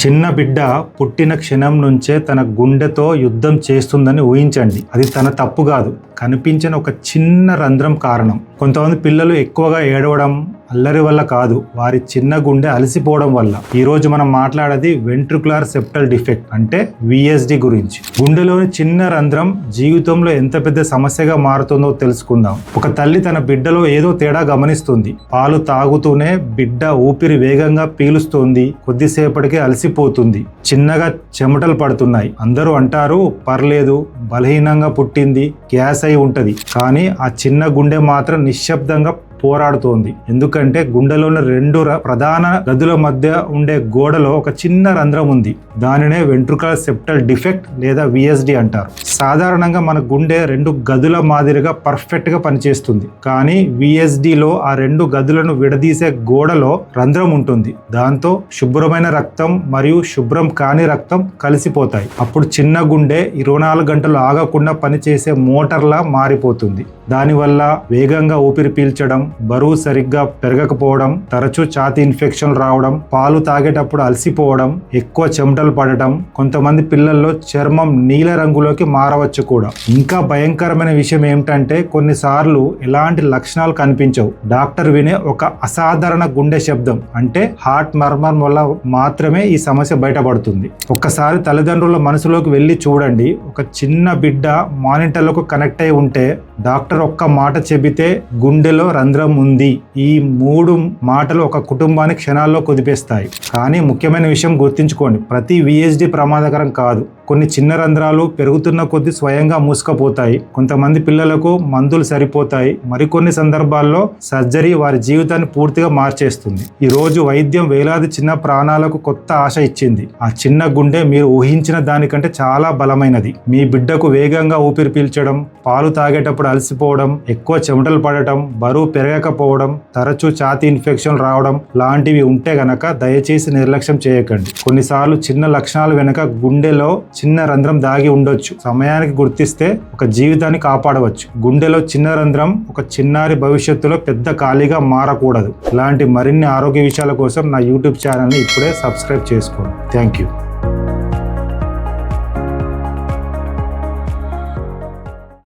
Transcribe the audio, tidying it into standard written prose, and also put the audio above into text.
చిన్న బిడ్డ పుట్టిన క్షణం నుంచే తన గుండెతో యుద్ధం చేస్తుందని ఊహించండి. అది తన తప్పు కాదు, కనిపించిన ఒక చిన్న రంధ్రం కారణం. కొంతమంది పిల్లలు ఎక్కువగా ఏడవడం అల్లరి వల్ల కాదు, వారి చిన్న గుండె అలసిపోవడం వల్ల. ఈరోజు మనం మాట్లాడేది వెంట్రికులర్ సెప్టల్ డిఫెక్ట్ అంటే VSD గురించి. గుండెలోని చిన్న రంధ్రం జీవితంలో ఎంత పెద్ద సమస్యగా మారుతుందో తెలుసుకుందాం. ఒక తల్లి తన బిడ్డలో ఏదో తేడా గమనిస్తుంది. పాలు తాగుతూనే బిడ్డ ఊపిరి వేగంగా పీలుస్తుంది, కొద్దిసేపటికి అలసిపోతుంది, చిన్నగా చెమటలు పడుతున్నాయి. అందరూ అంటారు పర్లేదు, బలహీనంగా పుట్టింది, గ్యాస్ అయి ఉంటది. కానీ ఆ చిన్న గుండె మాత్రం నిశ్శబ్దంగా పోరాడుతోంది. ఎందుకంటే గుండెలోని రెండు ప్రధాన గదుల మధ్య ఉండే గోడలో ఒక చిన్న రంధ్రం ఉంది. దానినే వెంట్రికులర్ సెప్టల్ డిఫెక్ట్ లేదా VSD అంటారు. సాధారణంగా మన గుండె రెండు గదుల మాదిరిగా పర్ఫెక్ట్ గా పనిచేస్తుంది. కానీ VSDలో ఆ రెండు గదులను విడదీసే గోడలో రంధ్రం ఉంటుంది. దాంతో శుభ్రమైన రక్తం మరియు శుభ్రం కాని రక్తం కలిసిపోతాయి. అప్పుడు చిన్న గుండె 24 గంటలు ఆగకుండా పనిచేసే మోటార్లా మారిపోతుంది. దానివల్ల వేగంగా ఊపిరి పీల్చడం, బరువు సరిగ్గా పెరగకపోవడం, తరచూ ఛాతీ ఇన్ఫెక్షన్ రావడం, పాలు తాగేటప్పుడు అలసిపోవడం, ఎక్కువ చెమటలు పడటం, కొంతమంది పిల్లల్లో చర్మం నీల రంగులోకి మారవచ్చు కూడా. ఇంకా భయంకరమైన విషయం ఏమిటంటే కొన్నిసార్లు ఎలాంటి లక్షణాలు కనిపించవు. డాక్టర్ వినే ఒక అసాధారణ గుండె శబ్దం అంటే హార్ట్ మర్మర్ వల్ల మాత్రమే ఈ సమస్య బయటపడుతుంది. ఒక్కసారి తల్లిదండ్రుల మనసులోకి వెళ్ళి చూడండి. ఒక చిన్న బిడ్డ మానిటర్లకు కనెక్ట్ అయి ఉంటే డాక్టర్ ఒక్క మాట చెబితే గుండెలో రంధ్రం ఉంది. ఈ 3 మాటలు ఒక కుటుంబాన్ని క్షణాల్లో కుదిపేస్తాయి. కానీ ముఖ్యమైన విషయం గుర్తుంచుకోండి, ప్రతి VSD ప్రమాదకరం కాదు. కొన్ని చిన్న రంధ్రాలు పెరుగుతున్న కొద్దీ స్వయంగా మూసుకుపోతాయి. కొంతమంది పిల్లలకు మందులు సరిపోతాయి. మరికొన్ని సందర్భాల్లో సర్జరీ వారి జీవితాన్ని పూర్తిగా మార్చేస్తుంది. ఈ రోజు వైద్యం వేలాది చిన్న ప్రాణాలకు కొత్త ఆశ ఇచ్చింది. ఆ చిన్న గుండె మీరు ఊహించిన దానికంటే చాలా బలమైనది. మీ బిడ్డకు వేగంగా ఊపిరి పీల్చడం, పాలు తాగేటప్పుడు అలసిపోవడం, ఎక్కువ చెమటలు పడటం, బరువు పెరగకపోవడం, తరచూ ఛాతీ ఇన్ఫెక్షన్ రావడం లాంటివి ఉంటే గనక దయచేసి నిర్లక్ష్యం చేయకండి. కొన్నిసార్లు చిన్న లక్షణాలు వెనక గుండెలో చిన్న రంధ్రం దాగి ఉండొచ్చు. సమయానికి గుర్తిస్తే ఒక జీవితాన్ని కాపాడవచ్చు. గుండెలో చిన్న రంధ్రం ఒక చిన్నారి భవిష్యత్తులో పెద్ద ఖాళీగా మారకూడదు. ఇలాంటి మరిన్ని ఆరోగ్య విషయాల కోసం నా YouTube ఛానల్ని ఇప్పుడే సబ్స్క్రైబ్ చేసుకోండి. Thank you.